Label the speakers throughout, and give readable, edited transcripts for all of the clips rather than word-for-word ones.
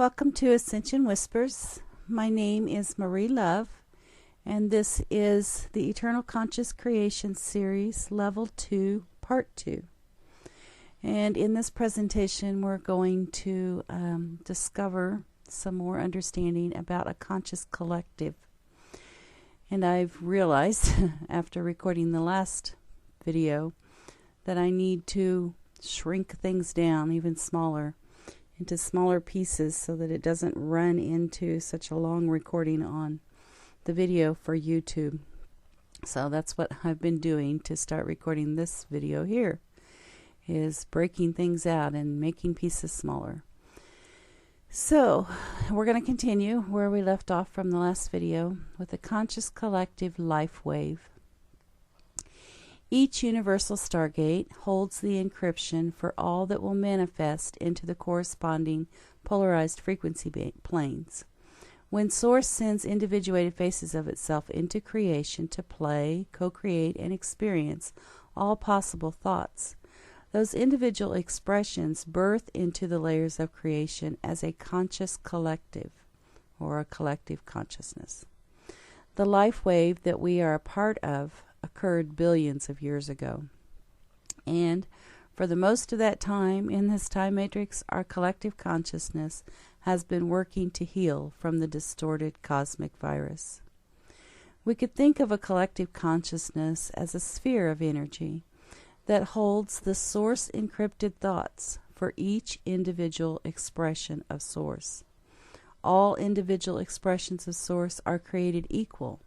Speaker 1: Welcome to Ascension Whispers. My name is Marie Love, and this is the Eternal Conscious Creation Series, Level 2, Part 2. And in this presentation, we're going to discover some more understanding about a conscious collective. And I've realized, after recording the last video, that I need to shrink things down even smaller, into smaller pieces so that it doesn't run into such a long recording on the video for YouTube. So that's what I've been doing to start recording this video here, is breaking things out and making pieces smaller. So we're going to continue where we left off from the last video with the conscious collective life wave. Each universal stargate holds the encryption for all that will manifest into the corresponding polarized frequency planes. When Source sends individuated faces of itself into creation to play, co-create, and experience all possible thoughts, those individual expressions birth into the layers of creation as a conscious collective, or a collective consciousness. The life wave that we are a part of occurred billions of years ago. And for the most of that time in this time matrix, our collective consciousness has been working to heal from the distorted cosmic virus. We could think of a collective consciousness as a sphere of energy that holds the source encrypted thoughts for each individual expression of Source. All individual expressions of Source are created equal,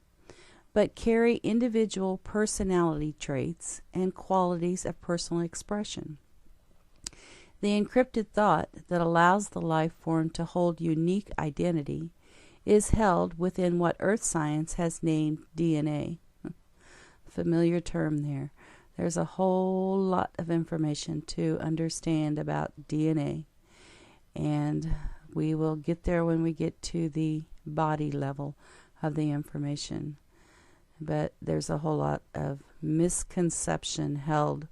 Speaker 1: but carry individual personality traits and qualities of personal expression. The encrypted thought that allows the life form to hold unique identity is held within what earth science has named DNA. Familiar term there. There's a whole lot of information to understand about DNA, and we will get there when we get to the body level of the information. But there's a whole lot of misconception held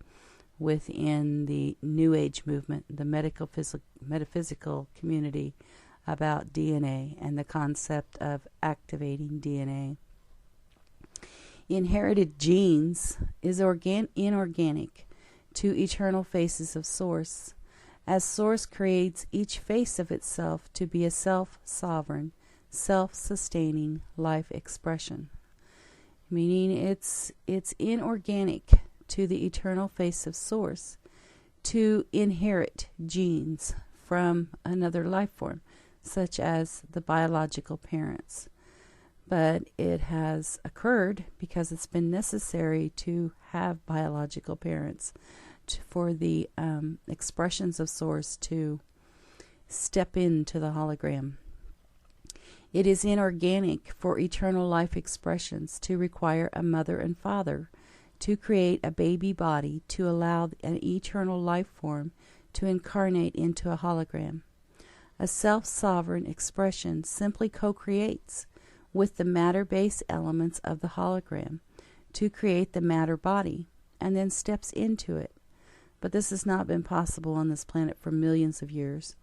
Speaker 1: within the New Age movement, the metaphysical community, about DNA and the concept of activating DNA. Inherited genes is inorganic to eternal faces of Source, as Source creates each face of itself to be a self-sovereign, self-sustaining life expression. Meaning it's inorganic to the eternal face of Source to inherit genes from another life form, such as the biological parents. But it has occurred because it's been necessary to have biological parents for the expressions of Source to step into the hologram. It is inorganic for eternal life expressions to require a mother and father to create a baby body to allow an eternal life form to incarnate into a hologram. A self-sovereign expression simply co-creates with the matter-based elements of the hologram to create the matter body and then steps into it. But this has not been possible on this planet for millions of years.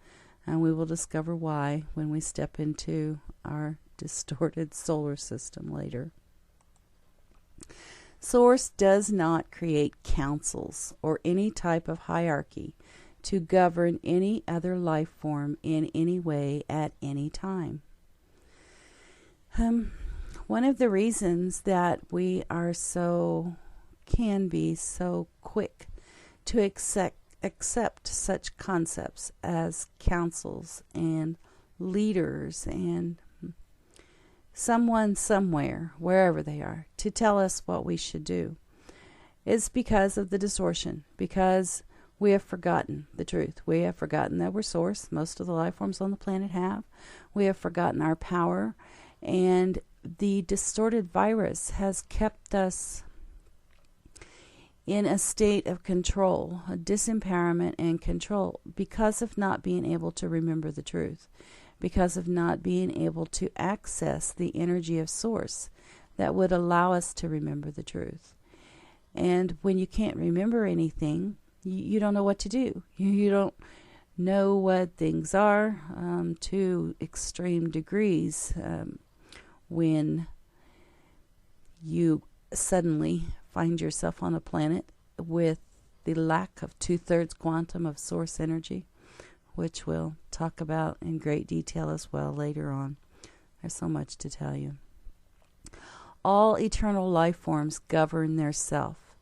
Speaker 1: And we will discover why when we step into our distorted solar system later. Source does not create councils or any type of hierarchy to govern any other life form in any way at any time. One of the reasons that we can be so quick to accept such concepts as councils and leaders and someone somewhere, wherever they are, to tell us what we should do, is because of the distortion, because we have forgotten the truth. We have forgotten that we're Source. Most of the life forms on the planet have. We have forgotten our power, and the distorted virus has kept us in a state of control, a disempowerment and control, because of not being able to remember the truth, because of not being able to access the energy of Source that would allow us to remember the truth. And when you can't remember anything, you don't know what to do. You don't know what things are to extreme degrees when you suddenly find yourself on a planet with the lack of 2/3 quantum of source energy, which we'll talk about in great detail as well later on. There's so much to tell you. All eternal life forms govern their self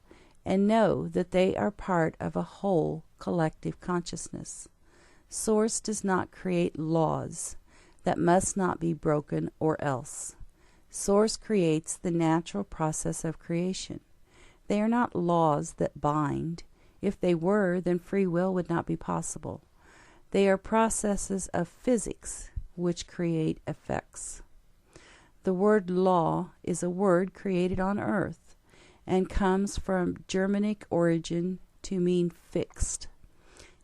Speaker 1: and know that they are part of a whole collective consciousness. Source does not create laws that must not be broken or else. Source creates the natural process of creation. They are not laws that bind. If they were, then free will would not be possible. They are processes of physics which create effects. The word law is a word created on earth and comes from Germanic origin to mean fixed.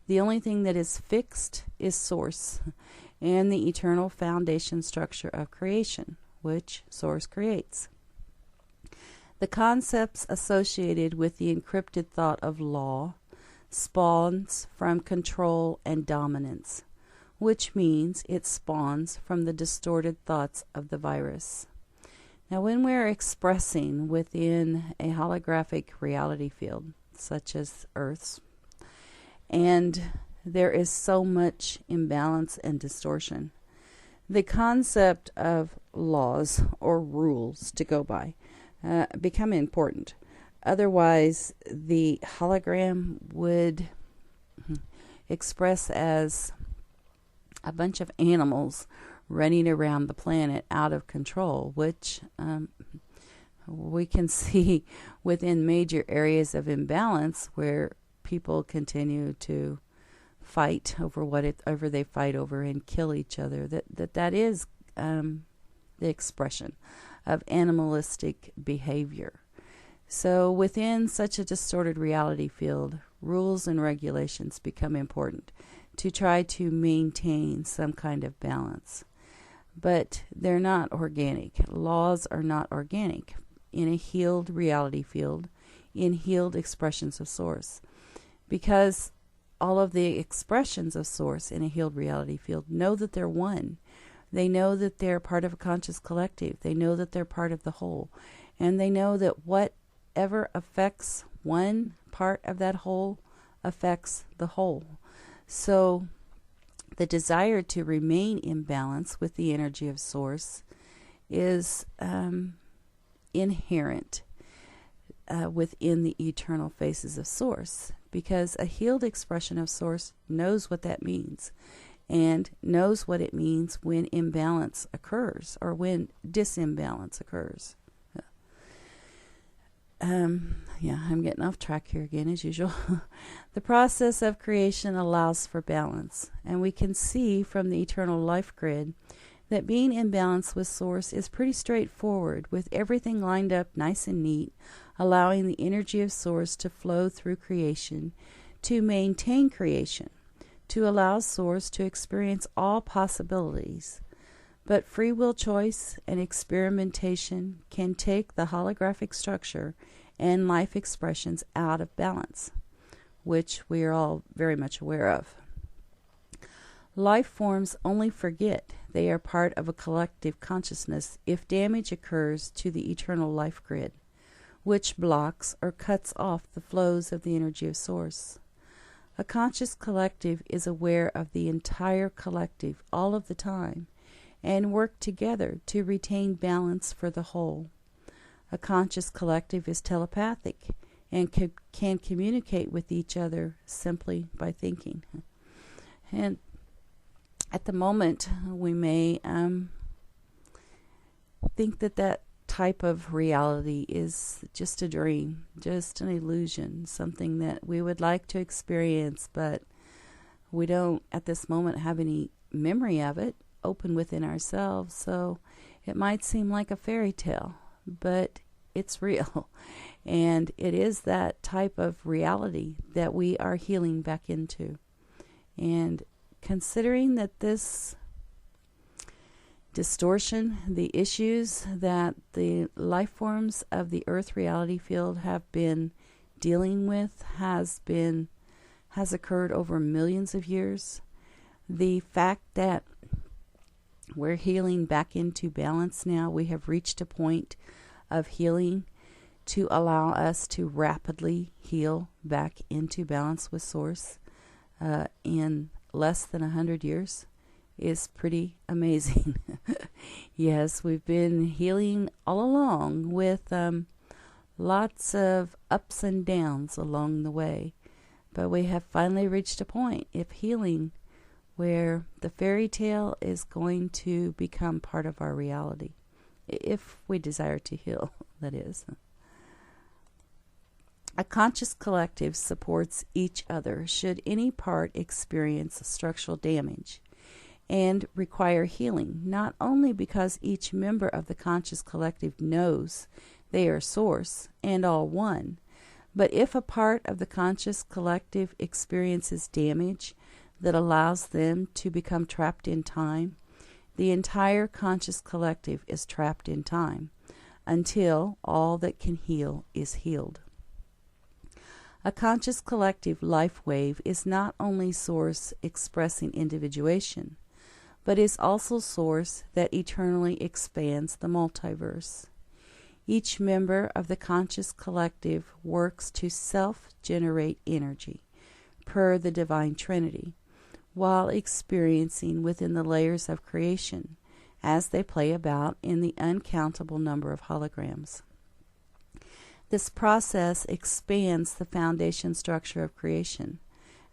Speaker 1: The only thing that is fixed is source and the eternal foundation structure of creation, which source creates. The concepts associated with the encrypted thought of law spawns from control and dominance, which means it spawns from the distorted thoughts of the virus. Now, when we're expressing within a holographic reality field, such as Earth's, and there is so much imbalance and distortion, the concept of laws or rules to go by become important. Otherwise, the hologram would express as a bunch of animals running around the planet out of control, which we can see within major areas of imbalance where people continue to fight over whatever they fight over and kill each other. That is the expression of animalistic behavior. So within such a distorted reality field, rules and regulations become important to try to maintain some kind of balance. But they're not organic. Laws are not organic in a healed reality field, in healed expressions of source. Because all of the expressions of source in a healed reality field know that they're one. They know that they're part of a conscious collective. They know that they're part of the whole. And they know that whatever affects one part of that whole affects the whole. So the desire to remain in balance with the energy of source is inherent within the eternal faces of source, because a healed expression of source knows what that means and knows what it means when imbalance occurs or when disimbalance occurs. I'm getting off track here again as usual. The process of creation allows for balance, and we can see from the eternal life grid that being in balance with source is pretty straightforward, with everything lined up nice and neat, allowing the energy of source to flow through creation, to maintain creation, to allow source to experience all possibilities. But free will choice and experimentation can take the holographic structure and life expressions out of balance, which we are all very much aware of. Life forms only forget they are part of a collective consciousness if damage occurs to the eternal life grid, which blocks or cuts off the flows of the energy of source. A conscious collective is aware of the entire collective all of the time and work together to retain balance for the whole. A conscious collective is telepathic and can communicate with each other simply by thinking. And at the moment, we may think that type of reality is just a dream, just an illusion, something that we would like to experience, but we don't at this moment have any memory of it open within ourselves. So it might seem like a fairy tale, but it's real. And it is that type of reality that we are healing back into. And considering that this distortion, the issues that the life forms of the Earth reality field have been dealing with has occurred over millions of years, The fact that we're healing back into balance now, we have reached a point of healing to allow us to rapidly heal back into balance with Source in less than 100 years is pretty amazing. Yes, we've been healing all along with lots of ups and downs along the way, but we have finally reached a point of healing where the fairy tale is going to become part of our reality, if we desire to heal, that is. A conscious collective supports each other should any part experience structural damage and require healing, not only because each member of the conscious collective knows they are Source and all one, but if a part of the conscious collective experiences damage that allows them to become trapped in time, the entire conscious collective is trapped in time until all that can heal is healed. A conscious collective life wave is not only Source expressing individuation, but is also Source that eternally expands the multiverse. Each member of the conscious collective works to self-generate energy, per the Divine Trinity, while experiencing within the layers of creation, as they play about in the uncountable number of holograms. This process expands the foundation structure of creation,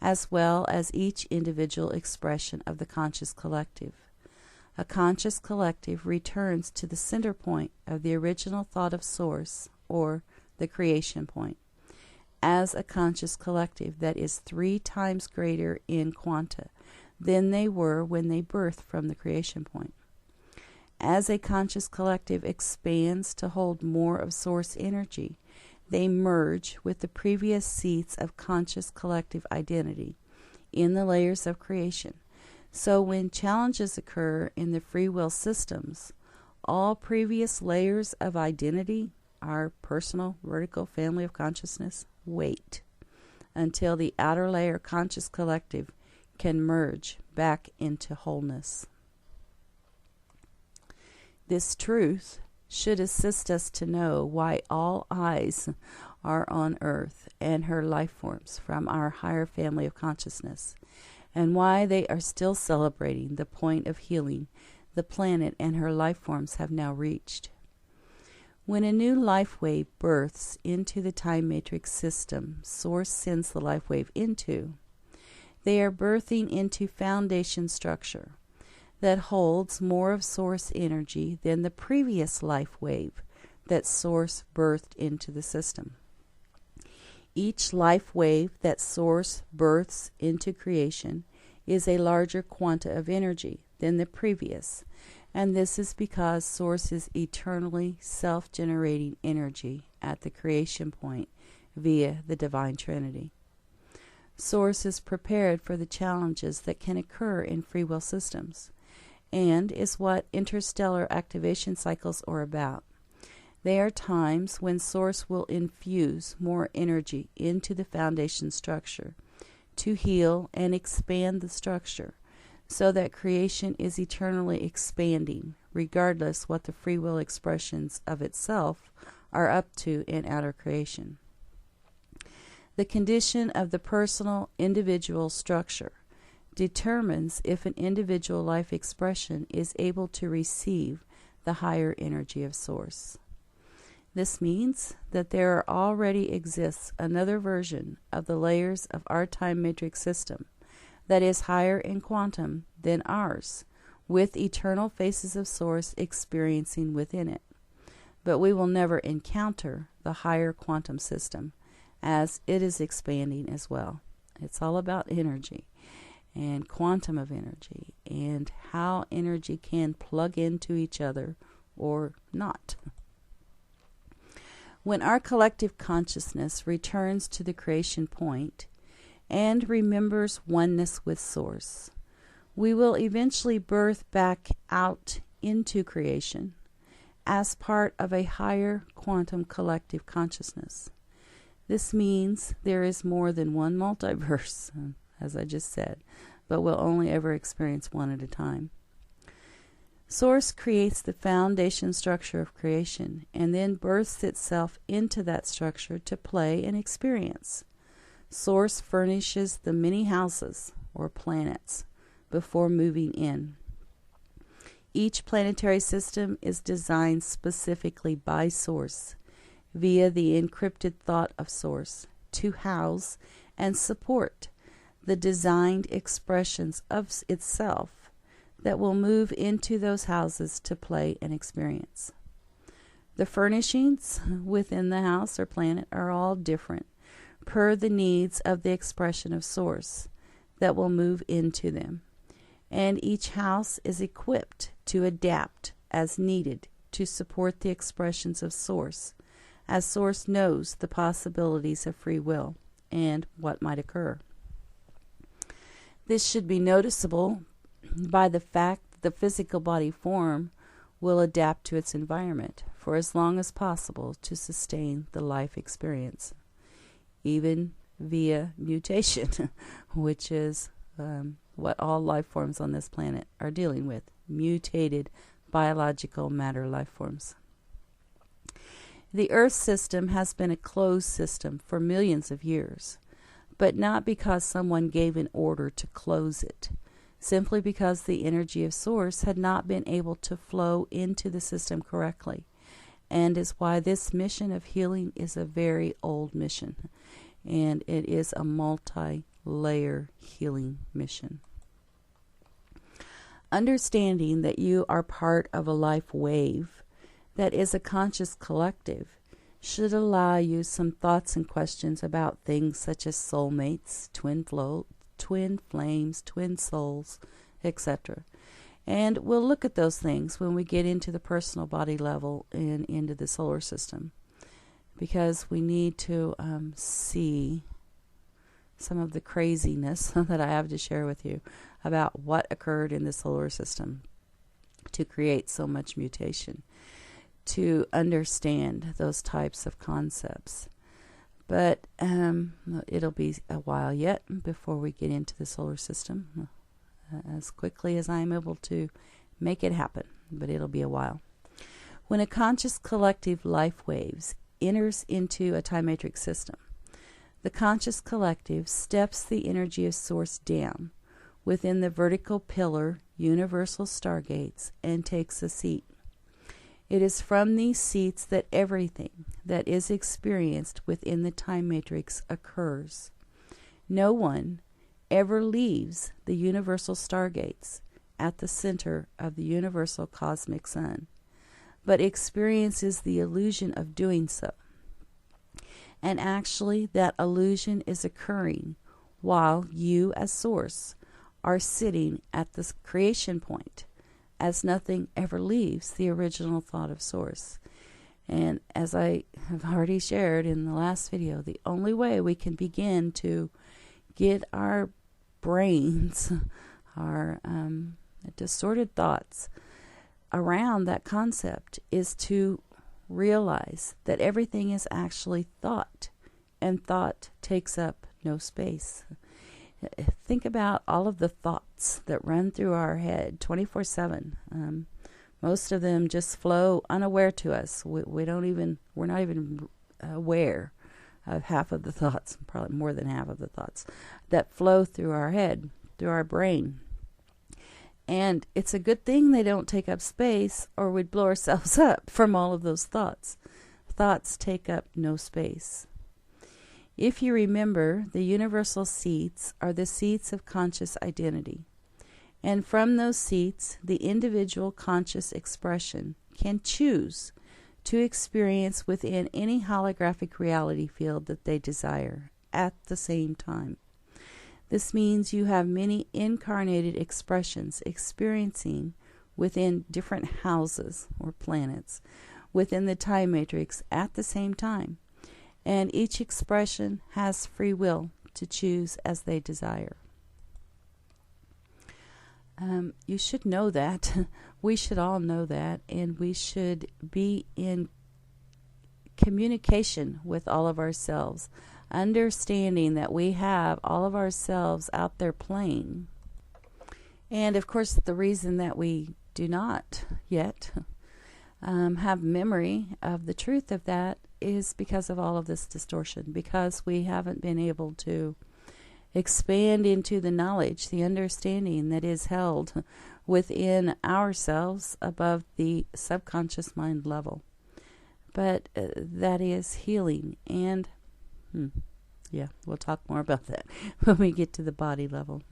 Speaker 1: as well as each individual expression of the conscious collective. A conscious collective returns to the center point of the original thought of Source, or the creation point, as a conscious collective that is 3 times greater in quanta than they were when they birthed from the creation point. As a conscious collective expands to hold more of Source energy, they merge with the previous seats of conscious collective identity in the layers of creation. So when challenges occur in the free will systems, all previous layers of identity, our personal vertical family of consciousness, wait until the outer layer conscious collective can merge back into wholeness. This truth should assist us to know why all eyes are on Earth and her life forms from our higher family of consciousness, and why they are still celebrating the point of healing the planet and her life forms have now reached. When a new life wave births into the time matrix system Source sends the life wave into, they are birthing into foundation structure that holds more of Source energy than the previous life wave that Source birthed into the system. Each life wave that Source births into creation is a larger quanta of energy than the previous, and this is because Source is eternally self-generating energy at the creation point via the Divine Trinity. Source is prepared for the challenges that can occur in free will systems, and is what interstellar activation cycles are about. They are times when Source will infuse more energy into the foundation structure to heal and expand the structure so that creation is eternally expanding, regardless what the free will expressions of itself are up to in outer creation. The condition of the personal individual structure determines if an individual life expression is able to receive the higher energy of Source. This means that there already exists another version of the layers of our time matrix system that is higher in quantum than ours, with eternal faces of Source experiencing within it. But we will never encounter the higher quantum system, as it is expanding as well. It's all about energy and quantum of energy and how energy can plug into each other or not. When our collective consciousness returns to the creation point and remembers oneness with Source, we will eventually birth back out into creation as part of a higher quantum collective consciousness. This means there is more than one multiverse, as I just said, but will only ever experience one at a time. Source creates the foundation structure of creation and then births itself into that structure to play and experience. Source furnishes the many houses, or planets, before moving in. Each planetary system is designed specifically by Source, via the encrypted thought of Source, to house and support the designed expressions of itself that will move into those houses to play and experience. The furnishings within the house or planet are all different, per the needs of the expression of Source that will move into them. And each house is equipped to adapt as needed to support the expressions of Source, as Source knows the possibilities of free will and what might occur. This should be noticeable by the fact that the physical body form will adapt to its environment for as long as possible to sustain the life experience, even via mutation, which is what all life forms on this planet are dealing with, mutated biological matter life forms. The Earth system has been a closed system for millions of years, but not because someone gave an order to close it, simply because the energy of Source had not been able to flow into the system correctly, and is why this mission of healing is a very old mission, and it is a multi-layer healing mission. Understanding that you are part of a life wave that is a conscious collective should allow you some thoughts and questions about things such as soulmates, twin flames, twin souls, etc. And we'll look at those things when we get into the personal body level and into the solar system, because we need to see some of the craziness that I have to share with you about what occurred in the solar system to create so much mutation, to understand those types of concepts. But it'll be a while yet before we get into the solar system, as quickly as I'm able to make it happen, but it'll be a while. When a conscious collective life waves enters into a time matrix system, the conscious collective steps the energy of Source down within the vertical pillar universal stargates and takes a seat. It is from these seats that everything that is experienced within the time matrix occurs. No one ever leaves the universal stargates at the center of the universal cosmic sun, but experiences the illusion of doing so. And actually, that illusion is occurring while you, as Source, are sitting at the creation point, as nothing ever leaves the original thought of Source. And as I have already shared in the last video, the only way we can begin to get our brains, our distorted thoughts around that concept is to realize that everything is actually thought, and thought takes up no space. Think about all of the thoughts that run through our head 24/7. Most of them just flow unaware to us. We're not even aware of half of the thoughts, probably more than half of the thoughts that flow through our head, through our brain. And it's a good thing they don't take up space, or we'd blow ourselves up from all of those thoughts. Thoughts take up no space. If you remember, the universal seats are the seats of conscious identity. And from those seats, the individual conscious expression can choose to experience within any holographic reality field that they desire at the same time. This means you have many incarnated expressions experiencing within different houses or planets within the time matrix at the same time. And each expression has free will to choose as they desire. You should know that. We should all know that. And we should be in communication with all of ourselves, understanding that we have all of ourselves out there playing And of course, the reason that we do not yet have memory of the truth of that is because of all of this distortion, because we haven't been able to expand into the knowledge, the understanding that is held within ourselves above the subconscious mind level. But that is healing, and yeah, we'll talk more about that when we get to the body level.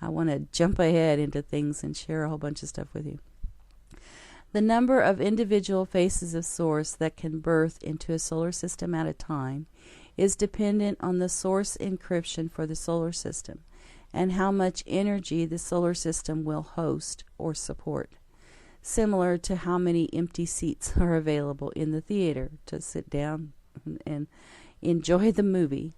Speaker 1: I want to jump ahead into things and share a whole bunch of stuff with you. The number of individual faces of source that can birth into a solar system at a time is dependent on the source encryption for the solar system and how much energy the solar system will host or support, similar to how many empty seats are available in the theater to sit down and enjoy the movie.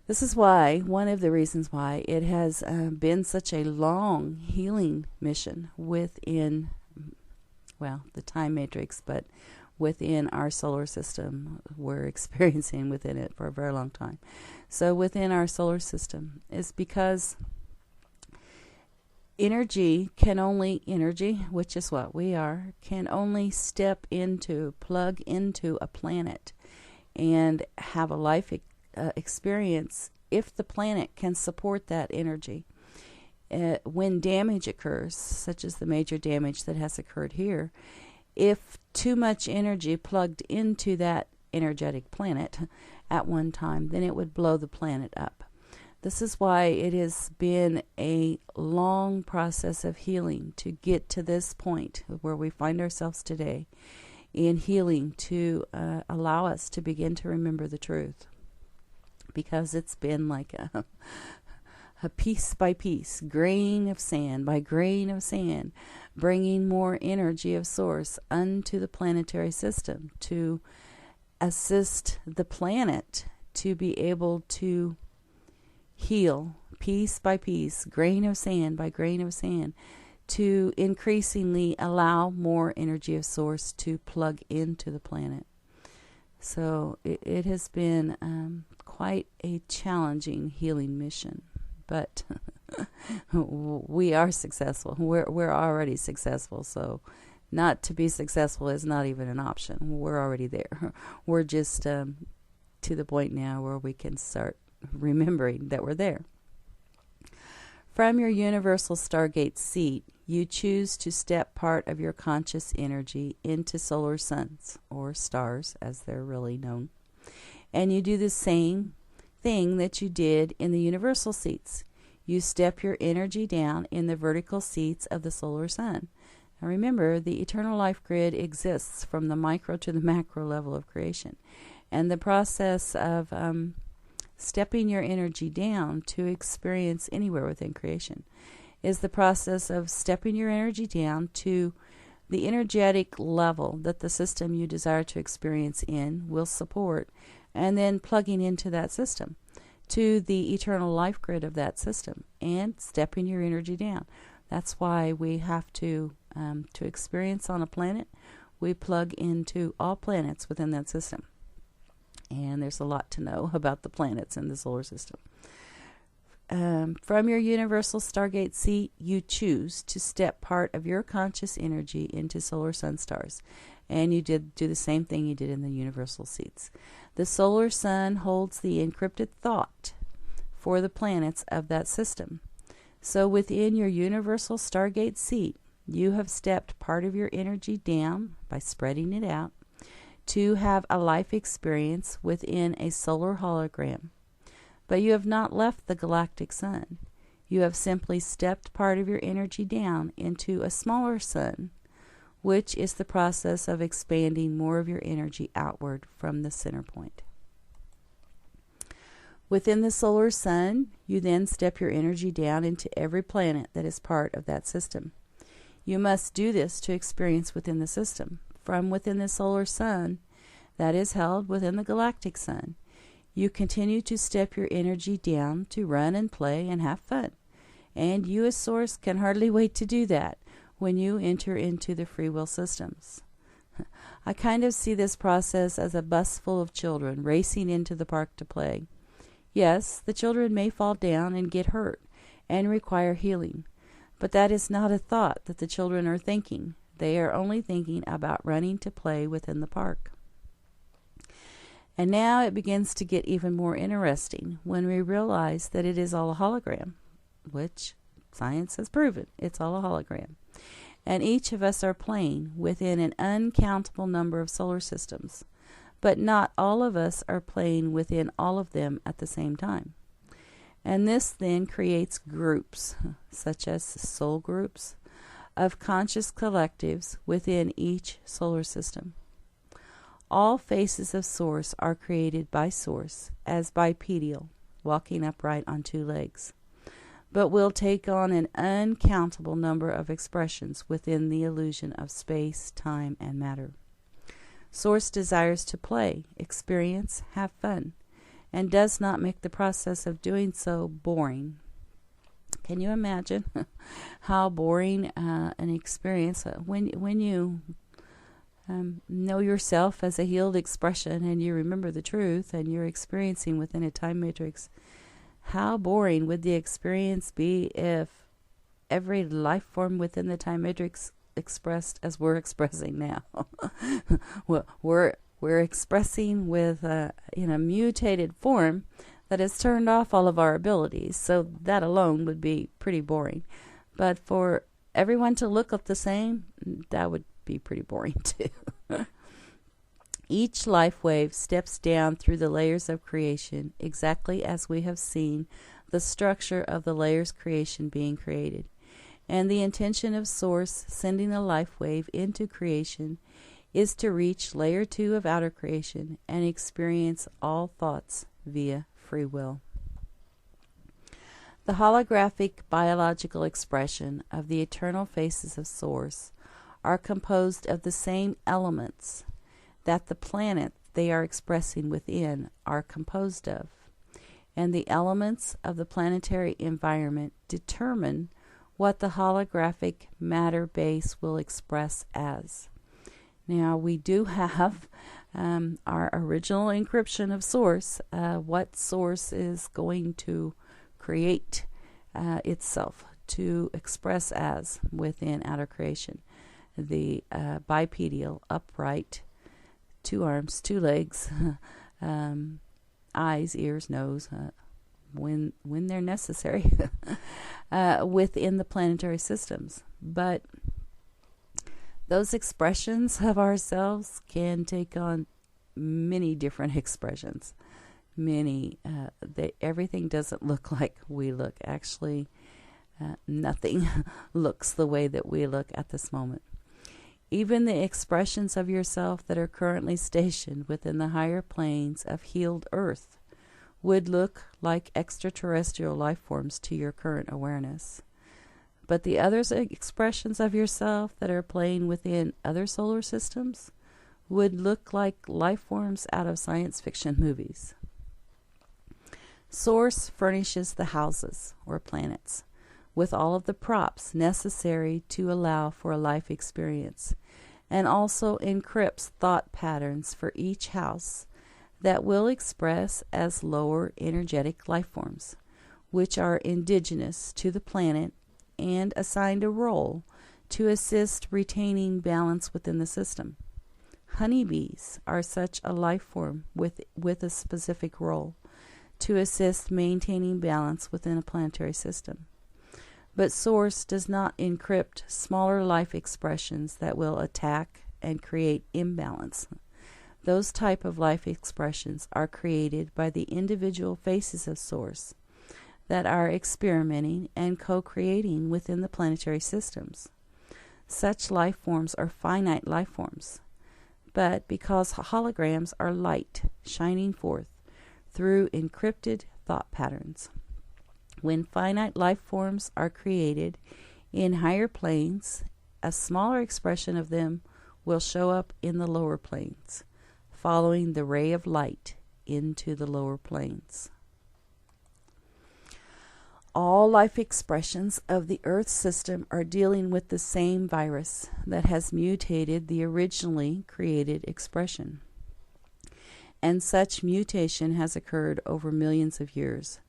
Speaker 1: This is why, one of the reasons why it has been such a long healing mission within, well, the time matrix, but within our solar system. We're experiencing within it for a very long time. So within our solar system is because energy, which is what we are, can only plug into a planet and have a life experience if the planet can support that energy. When damage occurs, such as the major damage that has occurred here, if too much energy plugged into that energetic planet at one time, then it would blow the planet up. This is why it has been a long process of healing to get to this point where we find ourselves today in healing, to allow us to begin to remember the truth. Because it's been like a piece by piece, grain of sand by grain of sand, bringing more energy of source unto the planetary system to assist the planet to be able to heal piece by piece, grain of sand by grain of sand, to increasingly allow more energy of source to plug into the planet. So it has been quite a challenging healing mission. But we are successful. We're already successful. So not to be successful is not even an option. We're already there. We're just to the point now where we can start remembering that we're there. From your universal stargate seat, you choose to step part of your conscious energy into solar suns, or stars as they're really known. And you do the same thing that you did in the universal seats. You step your energy down in the vertical seats of the solar sun. Now remember, the eternal life grid exists from the micro to the macro level of creation. And the process of stepping your energy down to experience anywhere within creation is the process of stepping your energy down to the energetic level that the system you desire to experience in will support, and then plugging into that system to the eternal life grid of that system and stepping your energy down. That's why we have to experience on a planet, we plug into all planets within that system. And there's a lot to know about the planets in the solar system. From your universal stargate seat, you choose to step part of your conscious energy into solar sun stars. And you do the same thing you did in the universal seats. The solar sun holds the encrypted thought for the planets of that system. So within your universal stargate seat, you have stepped part of your energy down by spreading it out to have a life experience within a solar hologram. But you have not left the galactic sun. You have simply stepped part of your energy down into a smaller sun, which is the process of expanding more of your energy outward from the center point. Within the solar sun, you then step your energy down into every planet that is part of that system. You must do this to experience within the system. From within the solar sun that is held within the galactic sun, you continue to step your energy down to run and play and have fun. And you as Source can hardly wait to do that when you enter into the free will systems. I kind of see this process as a bus full of children racing into the park to play. Yes, the children may fall down and get hurt and require healing, But that is not a thought that the children are thinking. They are only thinking about running to play within the park. And now it begins to get even more interesting when we realize that it is all a hologram, which science has proven it's all a hologram. And each of us are playing within an uncountable number of solar systems, but not all of us are playing within all of them at the same time. And this then creates groups, such as soul groups, of conscious collectives within each solar system. All faces of Source are created by Source as bipedal, walking upright on two legs, but will take on an uncountable number of expressions within the illusion of space, time, and matter. Source desires to play, experience, have fun, and does not make the process of doing so boring. Can you imagine how boring an experience when you know yourself as a healed expression and you remember the truth and you're experiencing within a time matrix? How boring would the experience be if every life form within the time matrix expressed as we're expressing now? Well, we're expressing with in a mutated form that has turned off all of our abilities. So that alone would be pretty boring. But for everyone to look up the same, that would be pretty boring too. Each life wave steps down through the layers of creation exactly as we have seen the structure of the layers creation being created. And the intention of Source sending a life wave into creation is to reach layer 2 of outer creation and experience all thoughts via free will. The holographic biological expression of the eternal faces of Source are composed of the same elements that the planet they are expressing within are composed of, and the elements of the planetary environment determine what the holographic matter base will express as. Now, we do have our original encryption of Source, what Source is going to create itself to express as within outer creation. The bipedal, upright, 2 arms, 2 legs, eyes, ears, nose, when they're necessary, within the planetary systems. But those expressions of ourselves can take on many different expressions. Everything doesn't look like we look. Actually, nothing looks the way that we look at this moment. Even the expressions of yourself that are currently stationed within the higher planes of healed Earth would look like extraterrestrial life forms to your current awareness. But the other expressions of yourself that are playing within other solar systems would look like life forms out of science fiction movies. Source furnishes the houses, or planets, with all of the props necessary to allow for a life experience, and also encrypts thought patterns for each house that will express as lower energetic life forms, which are indigenous to the planet and assigned a role to assist retaining balance within the system. Honeybees are such a life form with a specific role to assist maintaining balance within a planetary system. But Source does not encrypt smaller life expressions that will attack and create imbalance. Those type of life expressions are created by the individual faces of Source that are experimenting and co-creating within the planetary systems. Such life forms are finite life forms, but because holograms are light shining forth through encrypted thought patterns. When finite life forms are created in higher planes, a smaller expression of them will show up in the lower planes, following the ray of light into the lower planes. All life expressions of the Earth system are dealing with the same virus that has mutated the originally created expression. And such mutation has occurred over millions of years,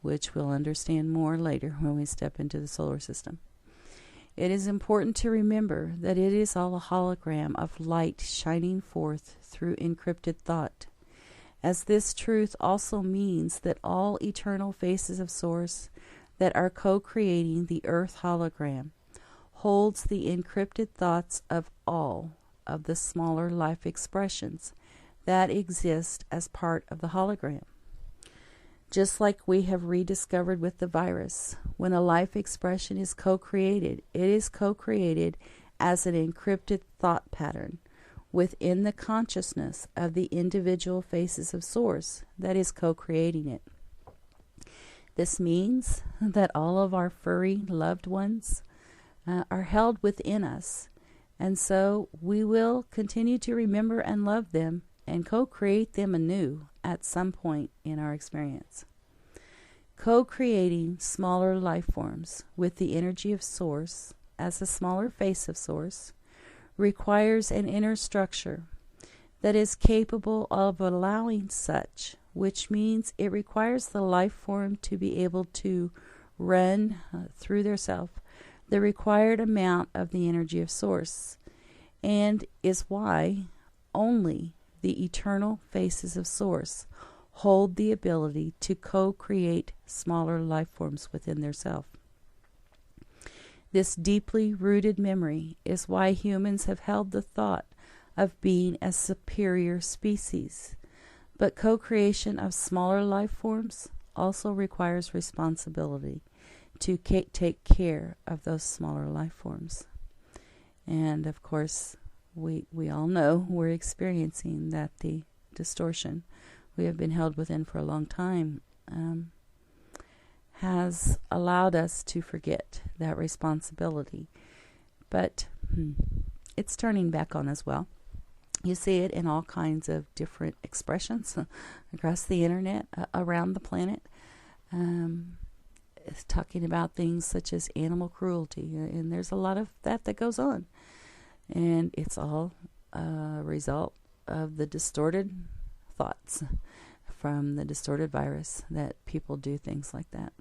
Speaker 1: which we'll understand more later when we step into the solar system. It is important to remember that it is all a hologram of light shining forth through encrypted thought, as this truth also means that all eternal faces of Source that are co-creating the Earth hologram holds the encrypted thoughts of all of the smaller life expressions that exist as part of the hologram. Just like we have rediscovered with the virus, when a life expression is co-created, it is co-created as an encrypted thought pattern within the consciousness of the individual faces of Source that is co-creating it. This means that all of our furry loved ones are held within us, and so we will continue to remember and love them and co-create them anew at some point in our experience. Co-creating smaller life forms with the energy of Source as a smaller face of Source requires an inner structure that is capable of allowing such, which means it requires the life form to be able to run through their self the required amount of the energy of Source, and is why only the eternal faces of Source hold the ability to co-create smaller life forms within their self. This deeply rooted memory is why humans have held the thought of being a superior species. But co-creation of smaller life forms also requires responsibility to take care of those smaller life forms. And of course, we all know we're experiencing that the distortion we have been held within for a long time has allowed us to forget that responsibility. But it's turning back on as well. You see it in all kinds of different expressions across the internet, around the planet. It's talking about things such as animal cruelty, and there's a lot of that goes on. And it's all a result of the distorted thoughts from the distorted virus that people do things like that.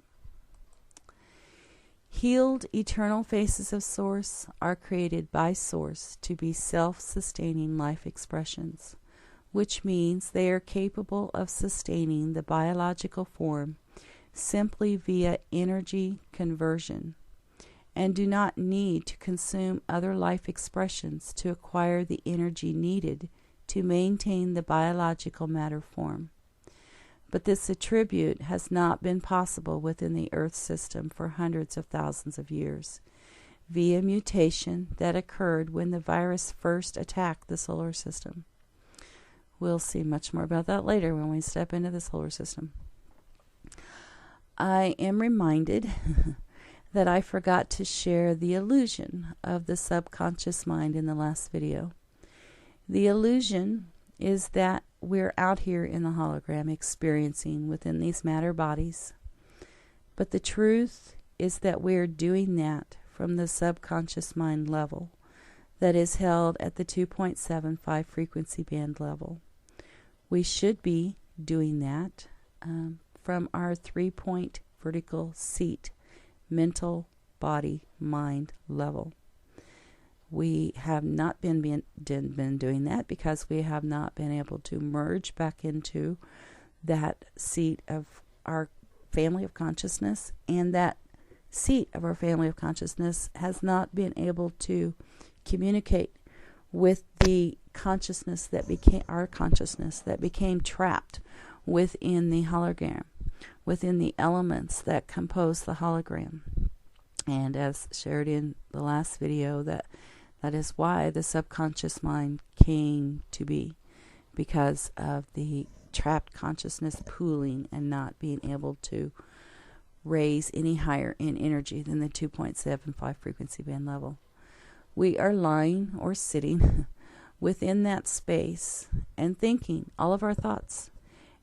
Speaker 1: Healed eternal faces of Source are created by Source to be self-sustaining life expressions, which means they are capable of sustaining the biological form simply via energy conversion, and do not need to consume other life expressions to acquire the energy needed to maintain the biological matter form. But this attribute has not been possible within the Earth system for hundreds of thousands of years, via mutation that occurred when the virus first attacked the solar system. We'll see much more about that later when we step into the solar system. I am reminded that I forgot to share the illusion of the subconscious mind in the last video. The illusion is that we're out here in the hologram experiencing within these matter bodies. But the truth is that we're doing that from the subconscious mind level that is held at the 2.75 frequency band level. We should be doing that from our 3-point vertical seat, mental, body, mind level. We have not been doing that because we have not been able to merge back into that seat of our family of consciousness, and that seat of our family of consciousness has not been able to communicate with the consciousness that became our consciousness that became trapped within the hologram, within the elements that compose the hologram. And as shared in the last video, that is why the subconscious mind came to be, because of the trapped consciousness pooling and not being able to raise any higher in energy than the 2.75 frequency band level. We are lying or sitting within that space and thinking all of our thoughts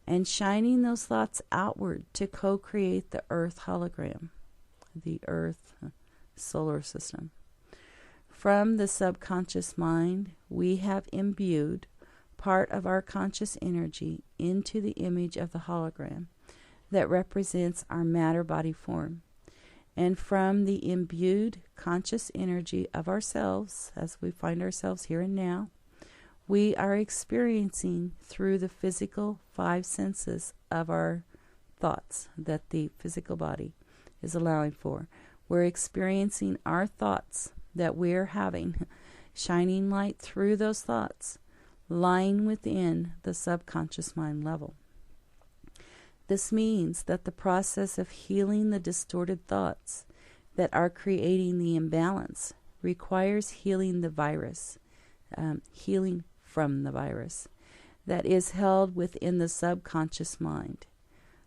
Speaker 1: and shining those thoughts outward to co-create the Earth hologram, the Earth solar system. From the subconscious mind, we have imbued part of our conscious energy into the image of the hologram that represents our matter body form. And from the imbued conscious energy of ourselves, as we find ourselves here and now, we are experiencing through the physical 5 senses of our thoughts that the physical body is allowing for. We're experiencing our thoughts that we're having, shining light through those thoughts, lying within the subconscious mind level. This means that the process of healing the distorted thoughts that are creating the imbalance requires healing the virus, healing from the virus that is held within the subconscious mind,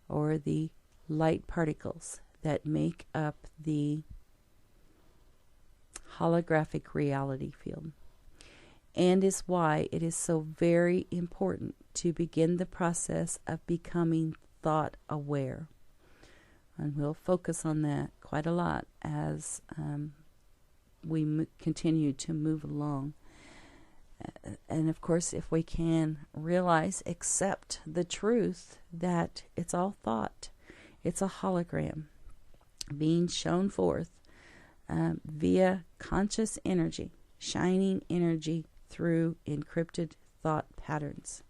Speaker 1: or the light particles that make up the holographic reality field. And is why it is so very important to begin the process of becoming thought aware. And we'll focus on that quite a lot as we continue to move along. And of course, if we can realize, accept the truth that it's all thought, it's a hologram being shown forth via conscious energy, shining energy through encrypted thought patterns.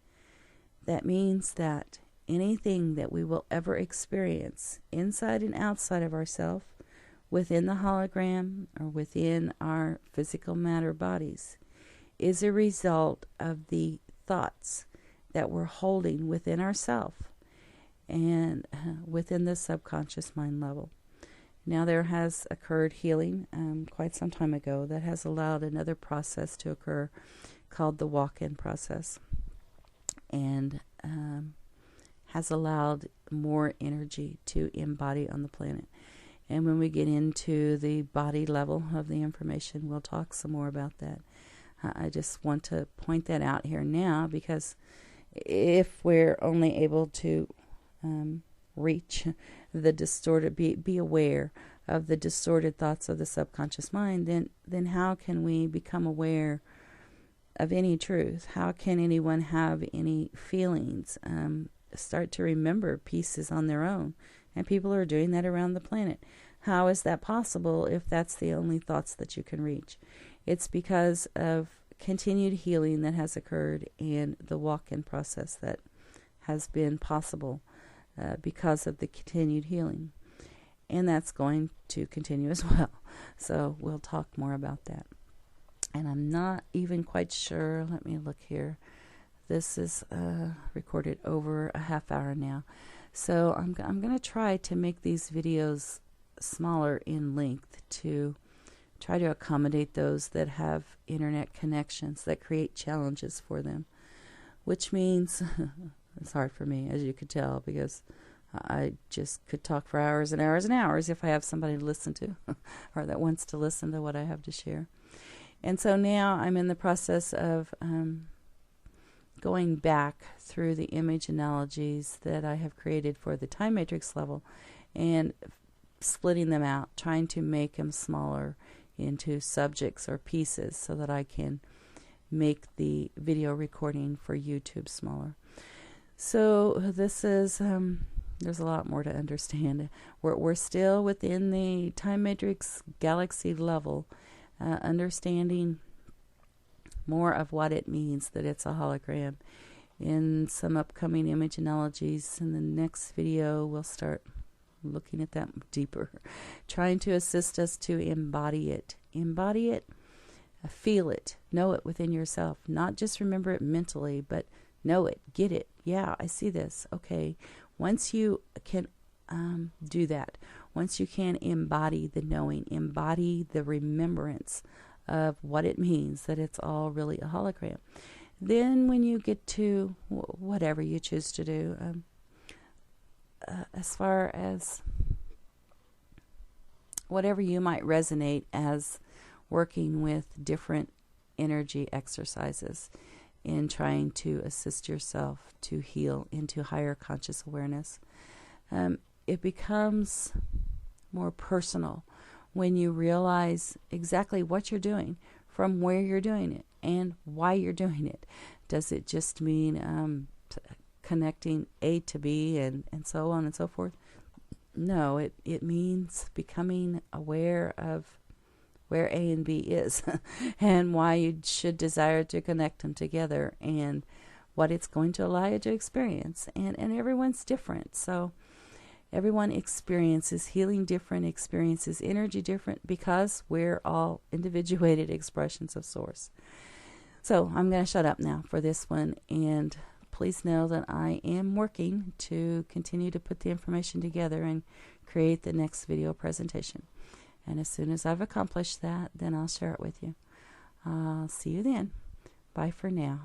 Speaker 1: That means that anything that we will ever experience inside and outside of ourselves, within the hologram or within our physical matter bodies, is a result of the thoughts that we're holding within ourselves and within the subconscious mind level. Now, there has occurred healing quite some time ago that has allowed another process to occur called the walk-in process, and has allowed more energy to embody on the planet. And when we get into the body level of the information, we'll talk some more about that. I just want to point that out here now, because if we're only able to reach the distorted, be aware of the distorted thoughts of the subconscious mind, then how can we become aware of any truth? How can anyone have any feelings? Start to remember pieces on their own. And people are doing that around the planet. How is that possible if that's the only thoughts that you can reach? It's because of continued healing that has occurred and the walk-in process that has been possible because of the continued healing. And that's going to continue as well. So we'll talk more about that. And I'm not even quite sure. Let me look here. This is recorded over a half hour now. So I'm going to try to make these videos smaller in length to try to accommodate those that have internet connections that create challenges for them, which means it's hard for me, as you could tell, because I just could talk for hours and hours and hours if I have somebody to listen to or that wants to listen to what I have to share. And so now I'm in the process of going back through the image analogies that I have created for the time matrix level and splitting them out, trying to make them smaller into subjects or pieces so that I can make the video recording for YouTube smaller. So this is, there's a lot more to understand. We're still within the time matrix galaxy level, understanding more of what it means that it's a hologram. In some upcoming image analogies in the next video, we'll start looking at that deeper, trying to assist us to embody it, feel it, know it within yourself, not just remember it mentally, but know it, get it. Yeah, I see this. Okay, once you can do that, once you can embody the knowing, embody the remembrance of what it means that it's all really a hologram, then when you get to whatever you choose to do, as far as whatever you might resonate as working with different energy exercises in trying to assist yourself to heal into higher conscious awareness, it becomes more personal when you realize exactly what you're doing, from where you're doing it, and why you're doing it. Does it just mean connecting A to B and so on and so forth? No, it means becoming aware of where A and B is and why you should desire to connect them together and what it's going to allow you to experience. And everyone's different. So everyone experiences healing different, experiences energy different, because we're all individuated expressions of Source. So I'm going to shut up now for this one, and please know that I am working to continue to put the information together and create the next video presentation. And as soon as I've accomplished that, then I'll share it with you. See you then. Bye for now.